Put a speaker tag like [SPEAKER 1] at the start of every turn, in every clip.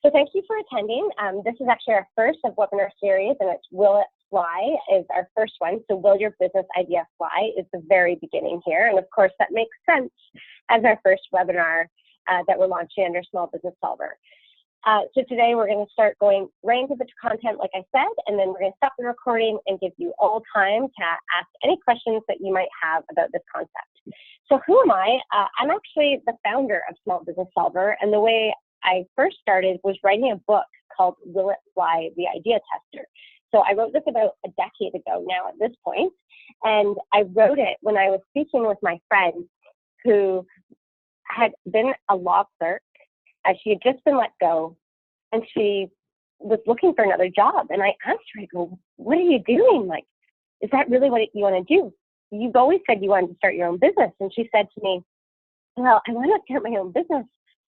[SPEAKER 1] So thank you for attending. This is actually our first of webinar series, and it's Will It Fly is our first one. So Will Your Business Idea Fly is the very beginning here. And of course, that makes sense as our first webinar that we're launching under Small Business Solver. So today we're going to start going right into the content, like I said, and then we're going to stop the recording and give you all time to ask any questions that you might have about this concept. So who am I? I'm actually the founder of Small Business Solver, and the way I first started was writing a book called Will It Fly? The Idea Tester. So I wrote this about a decade ago now at this point, and I wrote it when I was speaking with my friend who had been a law clerk. She had just been let go, and she was looking for another job. And I asked her, I go, what are you doing? Like, is that really what you want to do? You've always said you wanted to start your own business. And she said to me, well, I want to start my own business,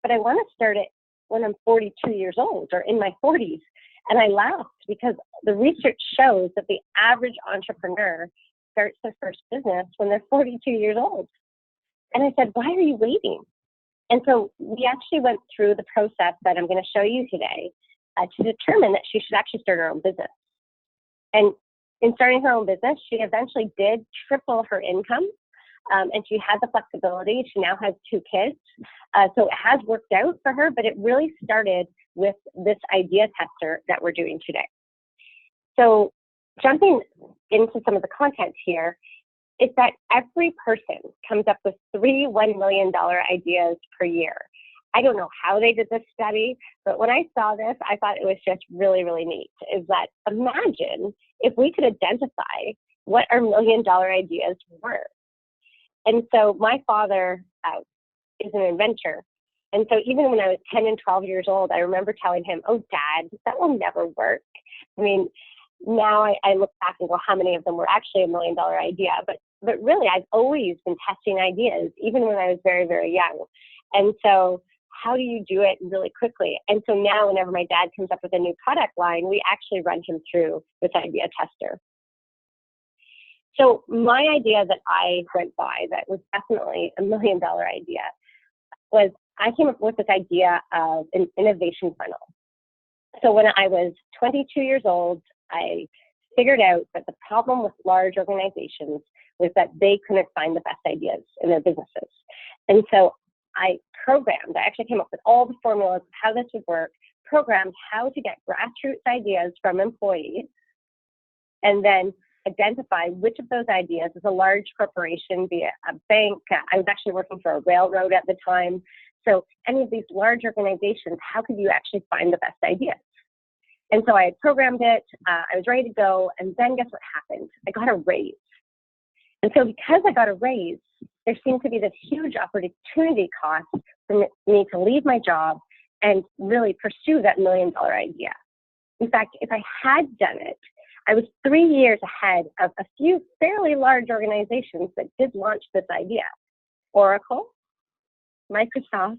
[SPEAKER 1] but I want to start it when I'm 42 years old or in my 40s. And I laughed because the research shows that the average entrepreneur starts their first business when they're 42 years old. And I said, why are you waiting? And so we actually went through the process that I'm going to show you today to determine that she should actually start her own business. And in starting her own business, she eventually did triple her income, and she had the flexibility. She now has 2 kids. So it has worked out for her, but it really started with this idea tester that we're doing today. So jumping into some of the content here, is that every person comes up with 3 $1 million ideas per year. I don't know how they did this study, but when I saw this, I thought it was just really, really neat. Is that imagine if we could identify what our $1 million ideas were. And so my father is an inventor. And so even when I was 10 and 12 years old, I remember telling him, oh, Dad, that will never work. I mean, now I look back and go, how many of them were actually a $1 million idea? But really, I've always been testing ideas, even when I was very, very young. And so how do you do it really quickly? And so now whenever my dad comes up with a new product line, we actually run him through this idea tester. So my idea that I went by that was definitely a $1 million idea was I came up with this idea of an innovation funnel. So when I was 22 years old, I figured out that the problem with large organizations was that they couldn't find the best ideas in their businesses. And so I actually came up with all the formulas of how this would work, programmed how to get grassroots ideas from employees, and then identify which of those ideas is a large corporation, be it a bank. I was actually working for a railroad at the time. So any of these large organizations, how could you actually find the best ideas? And so I had programmed it, I was ready to go, and then guess what happened? I got a raise. And so because I got a raise, there seemed to be this huge opportunity cost for me to leave my job and really pursue that $1 million idea. In fact, if I had done it, I was 3 years ahead of a few fairly large organizations that did launch this idea. Oracle, Microsoft,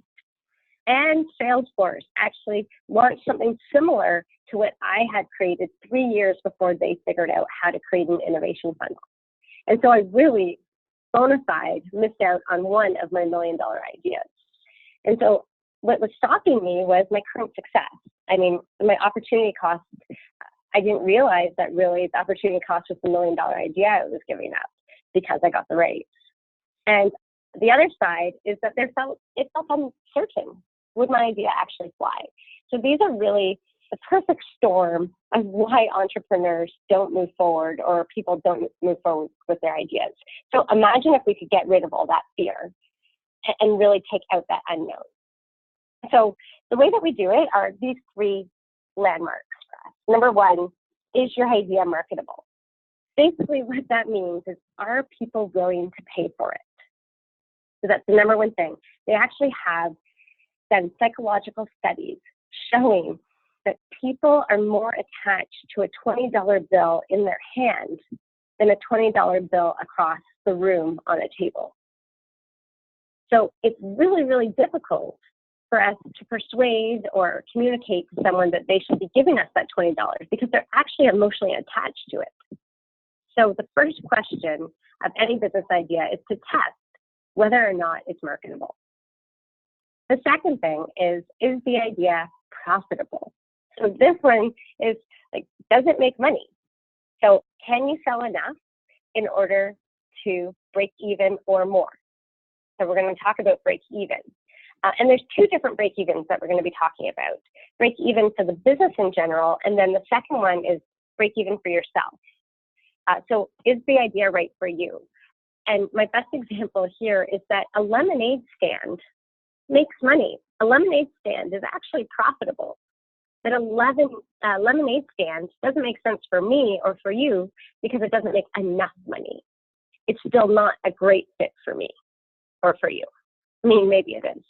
[SPEAKER 1] and Salesforce actually launched something similar to what I had created 3 years before they figured out how to create an innovation funnel. And so I really, bona fide, missed out on one of my $1 million ideas. And so what was stopping me was my current success. I mean, my opportunity cost, I didn't realize that really the opportunity cost was the $1 million idea I was giving up because I got the raise. And the other side is that it felt uncertain. Would my idea actually fly? So these are really the perfect storm of why entrepreneurs don't move forward or people don't move forward with their ideas. So imagine if we could get rid of all that fear and really take out that unknown. So the way that we do it are these 3 landmarks for us. Number 1, is your idea marketable? Basically what that means is, are people willing to pay for it? So that's the number 1 thing. They actually have done psychological studies showing that people are more attached to a $20 bill in their hand than a $20 bill across the room on a table. So it's really, really difficult for us to persuade or communicate to someone that they should be giving us that $20 because they're actually emotionally attached to it. So the first question of any business idea is to test whether or not it's marketable. The second thing is the idea profitable. So this one is like, does it make money? So can you sell enough in order to break even or more? So we're going to talk about break even. And there's two different break evens that we're going to be talking about. Break even for the business in general, and then the second one is break even for yourself. So is the idea right for you? And my best example here is that a lemonade stand makes money. A lemonade stand is actually profitable. But a lemonade stand doesn't make sense for me or for you because it doesn't make enough money. It's still not a great fit for me or for you. I mean, maybe it is.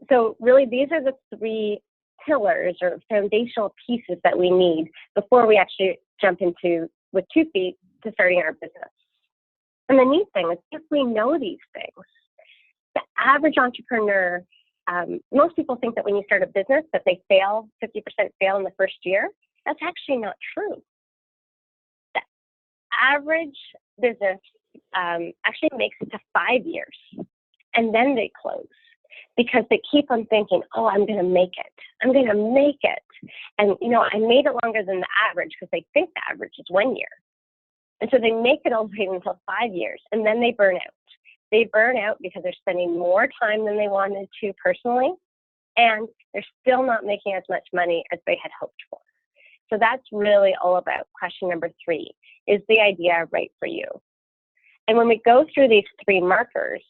[SPEAKER 1] So really, these are the three pillars or foundational pieces that we need before we actually jump into, with 2 feet, to starting our business. And the neat thing is, if we know these things, the average entrepreneur, most people think that when you start a business that they fail, 50% fail in the first year. That's actually not true. The average business actually makes it to 5 years, and then they close because they keep on thinking, oh, I'm going to make it. I'm going to make it. And, you know, I made it longer than the average because they think the average is 1 year. And so they make it all the way until 5 years, and then they burn out. They burn out because they're spending more time than they wanted to personally, and they're still not making as much money as they had hoped for. So that's really all about question number 3. Is the idea right for you? And when we go through these 3 markers,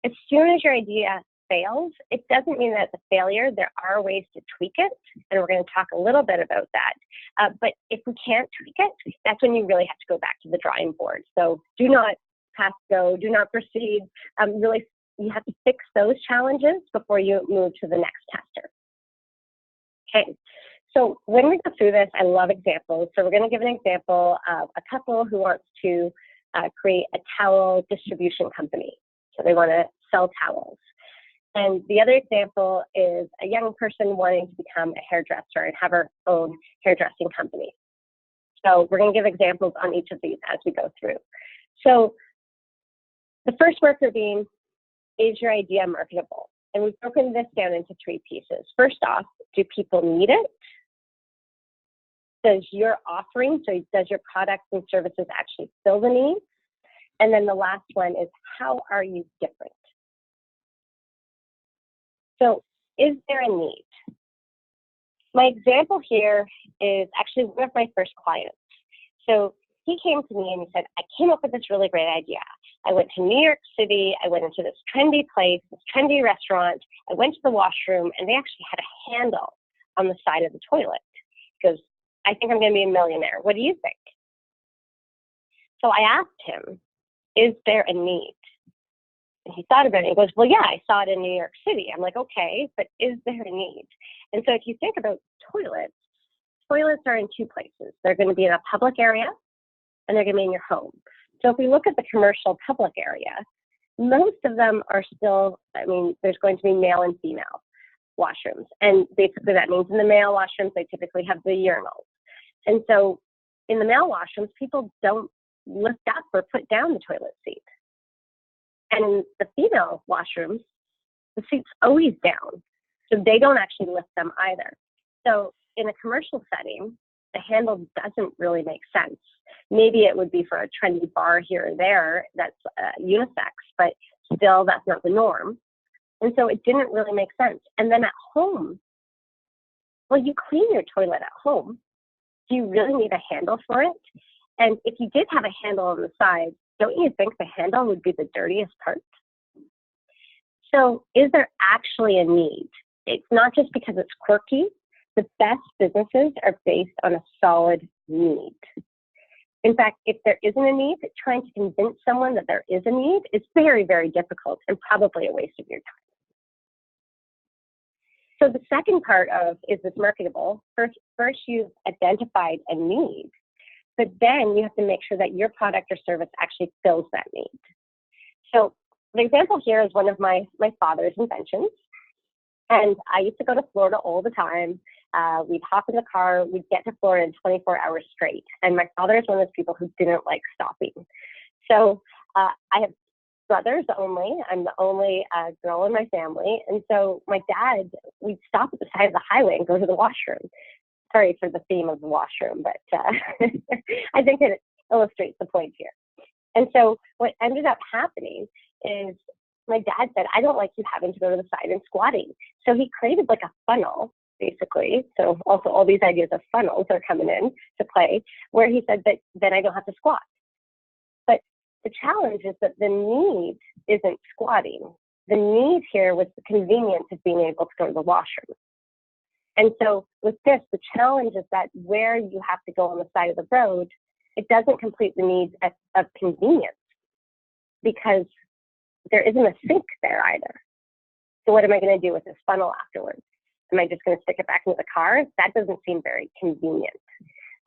[SPEAKER 1] as soon as your idea fails, it doesn't mean that it's a failure. There are ways to tweak it, and we're going to talk a little bit about that. But if we can't tweak it, that's when you really have to go back to the drawing board. So do not pass go, do not proceed. Really, you have to fix those challenges before you move to the next tester. Okay, so when we go through this, I love examples. So we're going to give an example of a couple who wants to create a towel distribution company. So they want to sell towels. And the other example is a young person wanting to become a hairdresser and have her own hairdressing company. So we're going to give examples on each of these as we go through. So the first marker being, is your idea marketable? And we've broken this down into 3 pieces. First off, do people need it? Does your offering, so does your products and services actually fill the need? And then the last one is, how are you different? So is there a need? My example here is actually one of my first clients. So he came to me and he said, I came up with this really great idea. I went to New York City, I went into this trendy place, this trendy restaurant, I went to the washroom, and they actually had a handle on the side of the toilet. He goes, I think I'm going to be a millionaire. What do you think? So I asked him, is there a need? And he thought about it. He goes, well, yeah, I saw it in New York City. I'm like, okay, but is there a need? And so if you think about toilets, toilets are in 2 places. They're going to be in a public area, and they're going to be in your home. So if we look at the commercial public area, most of them are still, I mean, there's going to be male and female washrooms. And basically that means in the male washrooms, they typically have the urinals. And so in the male washrooms, people don't lift up or put down the toilet seat. And in the female washrooms, the seat's always down. So they don't actually lift them either. So in a commercial setting, the handle doesn't really make sense. Maybe it would be for a trendy bar here or there that's unisex, but still that's not the norm. And so it didn't really make sense. And then at home, well, you clean your toilet at home. Do you really need a handle for it? And if you did have a handle on the side, don't you think the handle would be the dirtiest part? So is there actually a need? It's not just because it's quirky. The best businesses are based on a solid need. In fact, if there isn't a need, trying to convince someone that there is a need is very, very difficult and probably a waste of your time. So the second part of, is this marketable? First you've identified a need, but then you have to make sure that your product or service actually fills that need. So the example here is one of my father's inventions. And I used to go to Florida all the time. We'd hop in the car, we'd get to Florida in 24 hours straight. And my father is one of those people who didn't like stopping. So I have brothers only. I'm the only girl in my family. And so my dad, we'd stop at the side of the highway and go to the washroom. Sorry for the theme of the washroom, but I think it illustrates the point here. And so what ended up happening is my dad said, I don't like you having to go to the side and squatting. So he created like a funnel, basically. So also all these ideas of funnels are coming in to play, where he said that then I don't have to squat. But the challenge is that the need isn't squatting. The need here was the convenience of being able to go to the washroom. And so with this, the challenge is that where you have to go on the side of the road, it doesn't complete the needs of convenience because there isn't a sink there either. So what am I going to do with this funnel afterwards? Am I just going to stick it back into the car? That doesn't seem very convenient.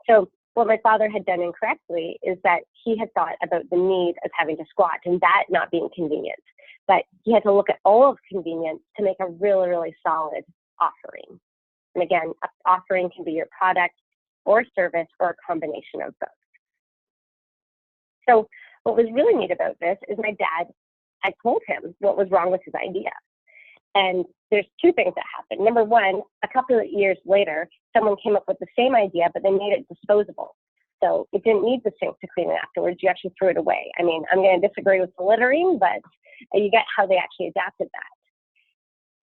[SPEAKER 1] So what my father had done incorrectly is that he had thought about the need of having to squat and that not being convenient. But he had to look at all of convenience to make a really, really solid offering. And again, offering can be your product or service or a combination of both. So what was really neat about this is my dad, I told him what was wrong with his idea. And there's two things that happened. Number one, a couple of years later, someone came up with the same idea, but they made it disposable. So it didn't need the sink to clean it afterwards. You actually threw it away. I mean, I'm going to disagree with the littering, but you get how they actually adapted that.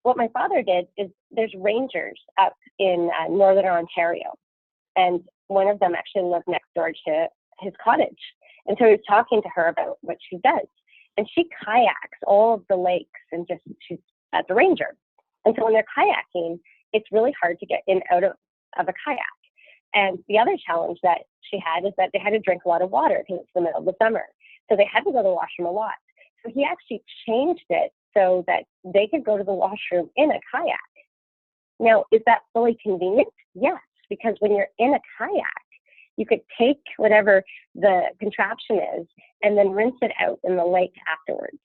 [SPEAKER 1] What my father did is there's rangers up in Northern Ontario. And one of them actually lived next door to his cottage. And so he was talking to her about what she does. And she kayaks all of the lakes and just, she's as a ranger. And so when they're kayaking, it's really hard to get in out of a kayak. And the other challenge that she had is that they had to drink a lot of water because it's the middle of the summer. So they had to go to the washroom a lot. So he actually changed it so that they could go to the washroom in a kayak. Now, is that fully convenient? Yes, because when you're in a kayak, you could take whatever the contraption is and then rinse it out in the lake afterwards.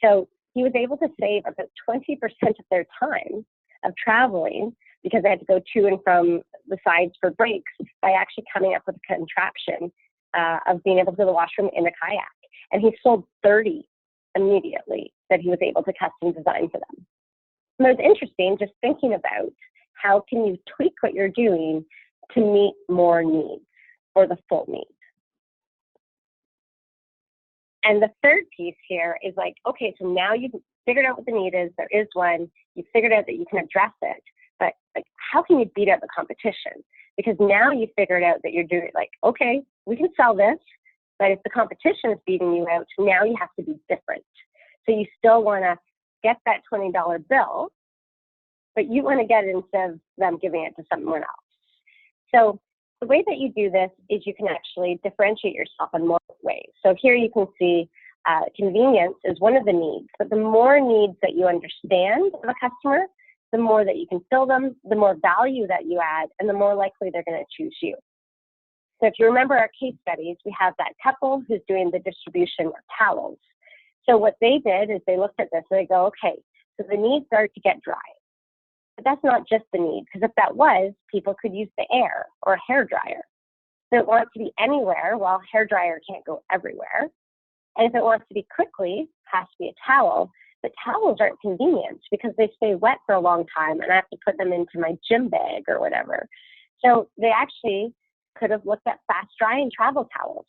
[SPEAKER 1] So he was able to save about 20% of their time of traveling because they had to go to and from the sides for breaks by actually coming up with a contraption of being able to go to the washroom in a kayak. And he sold 30 immediately that he was able to custom design for them. And it was interesting just thinking about how can you tweak what you're doing to meet more needs or the full need. And the third piece here is like, okay, so now you've figured out what the need is, there is one, you've figured out that you can address it, but like, how can you beat out the competition? Because now you figured out that you're doing like, okay, we can sell this, but if the competition is beating you out, now you have to be different. So you still wanna get that $20 bill, but you wanna get it instead of them giving it to someone else. So the way that you do this is you can actually differentiate yourself in more ways. So here you can see convenience is one of the needs, but the more needs that you understand of a customer, the more that you can fill them, the more value that you add, and the more likely they're going to choose you. So if you remember our case studies, we have that couple who's doing the distribution of towels. So what they did is they looked at this and they go, okay, so the needs are to get dry. But that's not just the need, because if that was, people could use the air or a hair dryer. So it wants to be anywhere, while a hair dryer can't go everywhere. And if it wants to be quickly, it has to be a towel. But towels aren't convenient because they stay wet for a long time and I have to put them into my gym bag or whatever. So they actually could have looked at fast drying travel towels.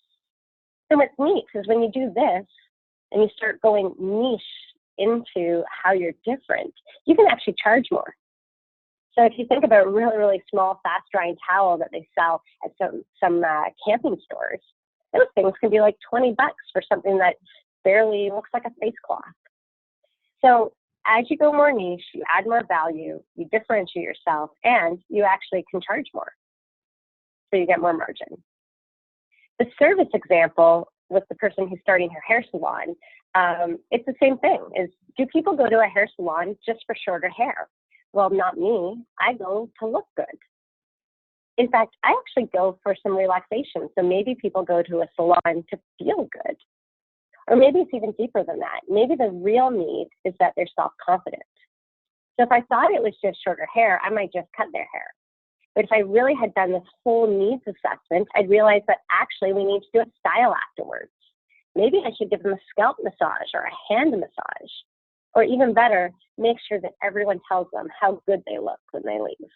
[SPEAKER 1] So what's neat is when you do this and you start going niche into how you're different, you can actually charge more. So if you think about a really, really small, fast-drying towel that they sell at some camping stores, those things can be like $20 for something that barely looks like a face cloth. So as you go more niche, you add more value, you differentiate yourself, and you actually can charge more. So you get more margin. The service example with the person who's starting her hair salon, it's the same thing. Is do people go to a hair salon just for shorter hair? Well, not me. I go to look good. In fact, I actually go for some relaxation. So maybe people go to a salon to feel good. Or maybe it's even deeper than that. Maybe the real need is that they're self-confident. So if I thought it was just shorter hair, I might just cut their hair. But if I really had done this whole needs assessment, I'd realize that actually we need to do a style afterwards. maybe I should give them a scalp massage or a hand massage. Or even better, make sure that everyone tells them how good they look when they leave.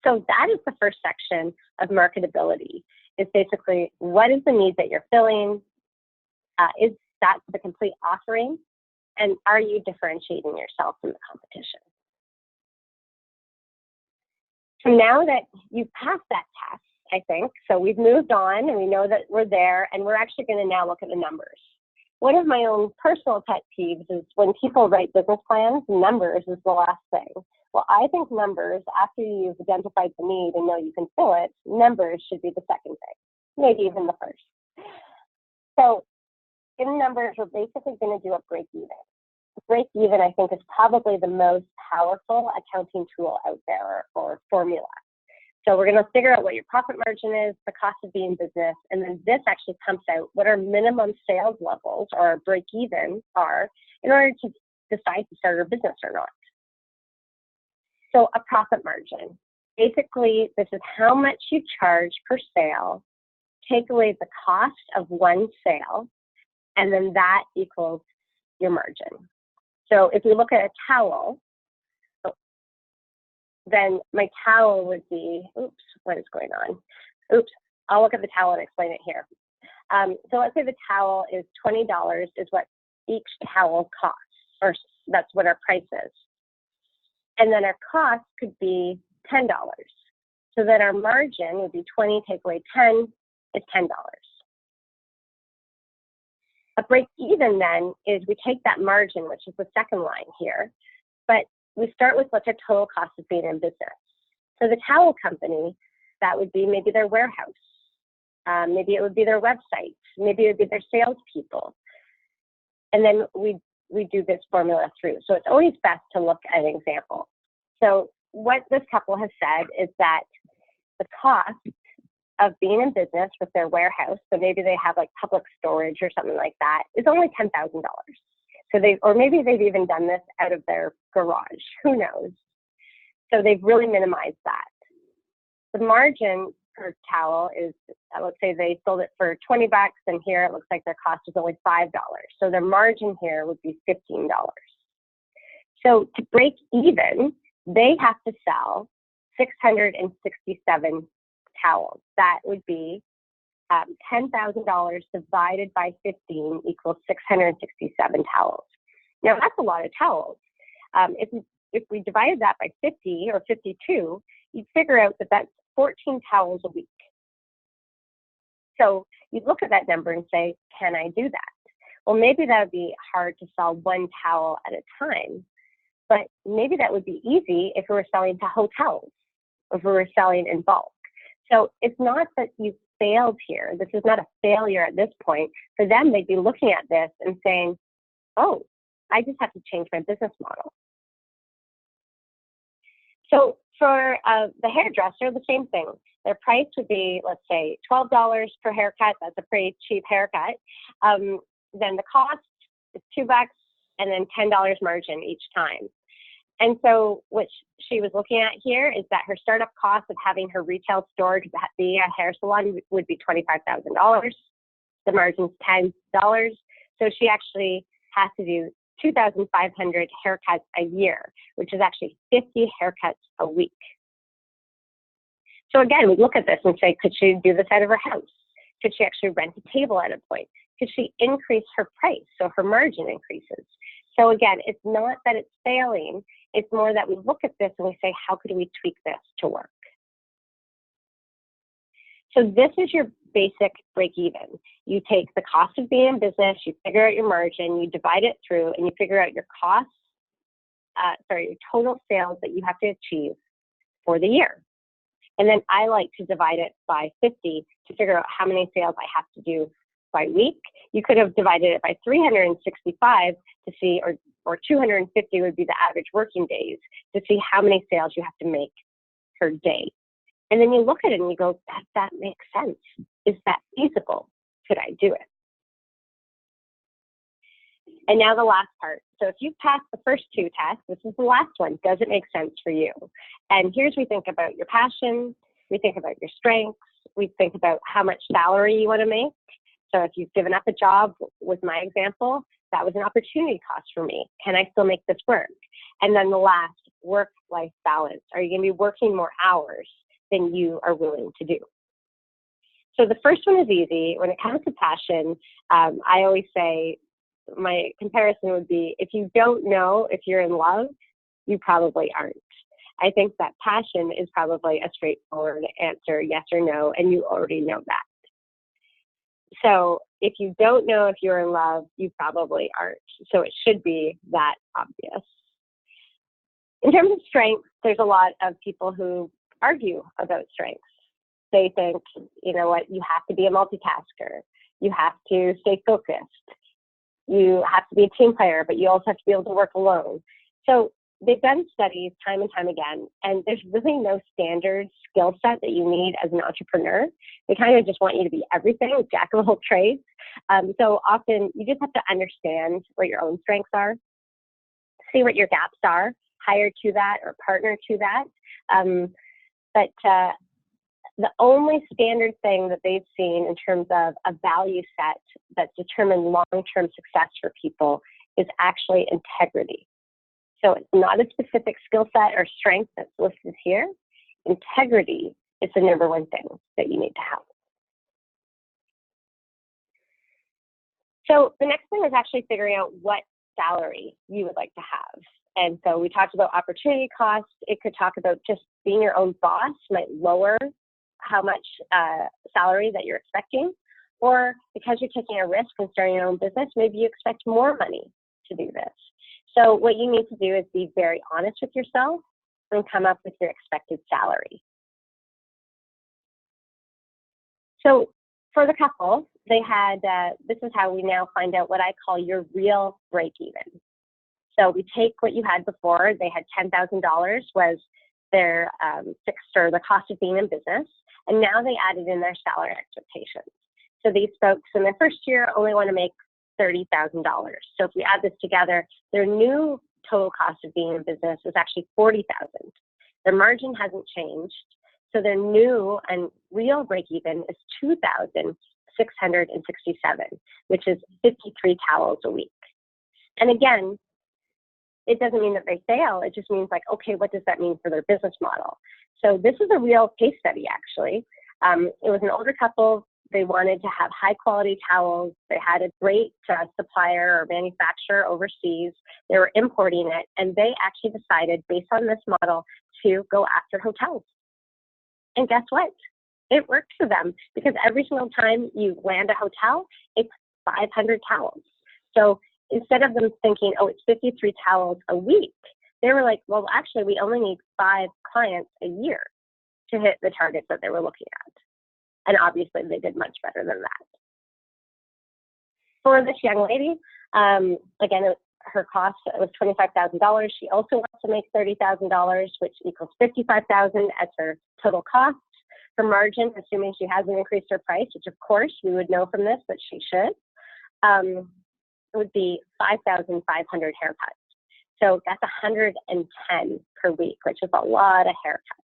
[SPEAKER 1] So that is the first section of marketability. Is basically, what is the need that you're filling? Is that the complete offering? And are you differentiating yourself from the competition? So now that you've passed that test, I think, so we've moved on and we know that we're there, and we're actually going to now look at the numbers. One of my own personal pet peeves is when people write business plans, numbers is the last thing. Well, I think numbers, after you've identified the need and know you can fill it, numbers should be the second thing, maybe even the first. So in numbers, we're basically going to do a break even. Break even, I think, is probably the most powerful accounting tool out there, or formula. So we're going to figure out what your profit margin is, the cost of being business, and then this actually pumps out what our minimum sales levels or our break even are in order to decide to start a business or not. So a profit margin. Basically, this is how much you charge per sale, take away the cost of one sale, and then that equals your margin. So if we look at a towel, then my towel would be, oops, what is going on? Oops, I'll look at the towel and explain it here. So let's say the towel is $20 is what each towel costs, or that's what our price is. And then our cost could be $10. So then our margin would be 20 take away 10 is $10. A break even then is we take that margin, which is the second line here, but we start with what's our total cost of being in business. So the towel company, that would be maybe their warehouse. Maybe it would be their website. Maybe it would be their salespeople. And then we do this formula through. So it's always best to look at an example. So what this couple has said is that the cost of being in business with their warehouse, so maybe they have like public storage or something like that, is only $10,000. So or maybe they've even done this out of their garage, who knows? So they've really minimized that. The margin per towel is, let's say they sold it for 20 bucks, and here it looks like their cost is only $5. So their margin here would be $15. So to break even, they have to sell 667 towels. That would be $10,000 divided by 15 equals 667 towels. Now that's a lot of towels. If we divided that by 50 or 52, you'd figure out that that's 14 towels a week. So you'd look at that number and say, can I do that? Well, maybe that would be hard to sell one towel at a time, but maybe that would be easy if we were selling to hotels, if we were selling in bulk. So it's not that you failed here. This is not a failure at this point. For them, they'd be looking at this and saying, oh, I just have to change my business model. So for the hairdresser, the same thing. Their price would be, let's say, $12 per haircut. That's a pretty cheap haircut. Then the cost is $2 and then $10 margin each time. And so what she was looking at here is that her startup cost of having her retail store to be a hair salon would be $25,000. The margin's $10. So she actually has to do 2,500 haircuts a year, which is actually 50 haircuts a week. So again, we look at this and say, could she do this out of her house? Could she actually rent a table at a point? Could she increase her price so her margin increases? So again, it's not that it's failing. It's more that we look at this and we say, how could we tweak this to work? So this is your basic break even. You take the cost of being in business, you figure out your margin, you divide it through, and you figure out your costs, your total sales that you have to achieve for the year. And then I like to divide it by 50 to figure out how many sales I have to do by week. You could have divided it by 365 to see, or 250 would be the average working days, to see how many sales you have to make per day. And then you look at it and you go, that makes sense. Is that feasible? Could I do it? And now the last part. So if you've passed the first two tests, this is the last one. Does it make sense for you? And here's we think about your passion, we think about your strengths, we think about how much salary you want to make. So if you've given up a job, with my example, that was an opportunity cost for me. Can I still make this work? And then the last, work-life balance. Are you going to be working more hours than you are willing to do? So the first one is easy. When it comes to passion, I always say my comparison would be, if you don't know if you're in love, you probably aren't. I think that passion is probably a straightforward answer, yes or no, and you already know that. So if you don't know if you're in love, you probably aren't. So it should be that obvious. In terms of strengths, there's a lot of people who argue about strengths. They think, you know what, you have to be a multitasker. You have to stay focused. You have to be a team player, but you also have to be able to work alone. So they've done studies time and time again, and there's really no standard skill set that you need as an entrepreneur. They kind of just want you to be everything, jack of all trades. So often you just have to understand what your own strengths are, see what your gaps are, hire to that or partner to that. But the only standard thing that they've seen in terms of a value set that determines long-term success for people is actually integrity. So it's not a specific skill set or strength that's listed here. Integrity is the number one thing that you need to have. So the next thing is actually figuring out what salary you would like to have. And so we talked about opportunity cost. It could talk about just being your own boss might lower how much salary that you're expecting. Or because you're taking a risk and starting your own business, maybe you expect more money to do this. So what you need to do is be very honest with yourself and come up with your expected salary. So for the couple, they had, this is how we now find out what I call your real break even. So we take what you had before. They had $10,000 was their fixed, or the cost of being in business. And now they added in their salary expectations. So these folks in their first year only want to make $30,000. So if we add this together, their new total cost of being in business is actually $40,000. Their margin hasn't changed. So their new and real break even is $2,667, which is 53 towels a week. And again, it doesn't mean that they fail. It just means like, okay, what does that mean for their business model? So this is a real case study, actually. It was an older couple. They wanted to have high quality towels. They had a great supplier or manufacturer overseas. They were importing it, and they actually decided, based on this model, to go after hotels. And guess what? It worked for them, because every single time you land a hotel, it's 500 towels. So instead of them thinking, oh, it's 53 towels a week, they were like, well, actually, we only need 5 clients a year to hit the targets that they were looking at. And obviously, they did much better than that. For this young lady, again, her cost was $25,000. She also wants to make $30,000, which equals $55,000 as her total cost. Her margin, assuming she hasn't increased her price, which of course we would know from this that she should, it would be 5,500 haircuts. So that's 110 per week, which is a lot of haircuts.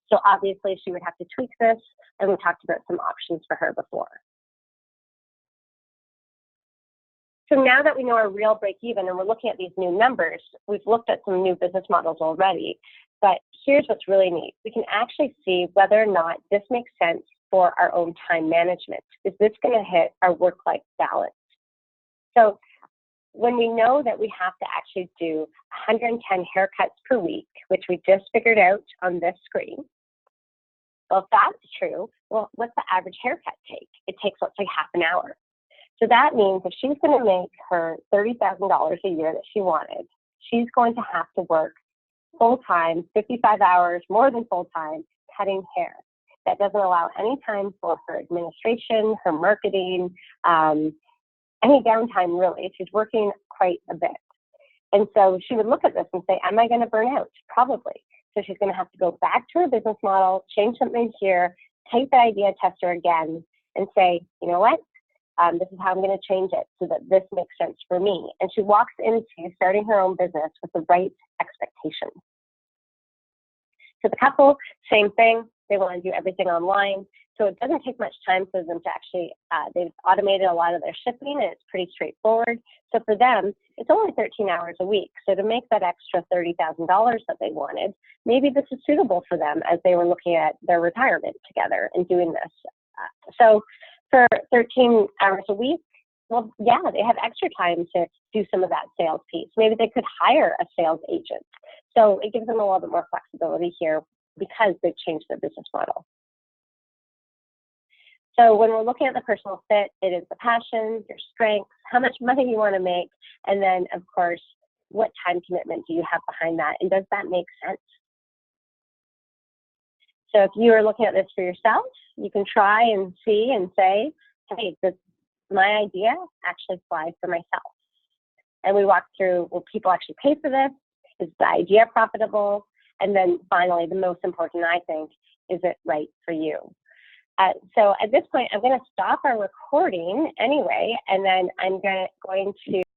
[SPEAKER 1] So obviously she would have to tweak this, and we talked about some options for her before. So now that we know our real break even and we're looking at these new numbers, we've looked at some new business models already, but here's what's really neat. We can actually see whether or not this makes sense for our own time management. Is this going to hit our work-life balance? So when we know that we have to actually do 110 haircuts per week, which we just figured out on this screen, well, if that's true, well, what's the average haircut take? It takes, let's say, half an hour. So that means if she's going to make her $30,000 a year that she wanted, she's going to have to work full-time, 55 hours, more than full-time, cutting hair. That doesn't allow any time for her administration, her marketing, any downtime, really. She's working quite a bit. And so she would look at this and say, am I going to burn out? Probably. So she's going to have to go back to her business model, change something here, take the idea tester again, and say, you know what? This is how I'm going to change it so that this makes sense for me. And she walks into starting her own business with the right expectations. So the couple, same thing. They want to do everything online. So it doesn't take much time for them to actually, they've automated a lot of their shipping, and it's pretty straightforward. So for them, it's only 13 hours a week. So to make that extra $30,000 that they wanted, maybe this is suitable for them as they were looking at their retirement together and doing this. So for 13 hours a week, well, yeah, they have extra time to do some of that sales piece. Maybe they could hire a sales agent. So it gives them a little bit more flexibility here because they've changed their business model. So when we're looking at the personal fit, it is the passion, your strengths, how much money you want to make, and then, of course, what time commitment do you have behind that, and does that make sense? So if you are looking at this for yourself, you can try and see and say, hey, does my idea actually fly for myself? And we walk through, will people actually pay for this? Is the idea profitable? And then finally, the most important, I think, is it right for you? So at this point, I'm going to stop our recording anyway, and then I'm going to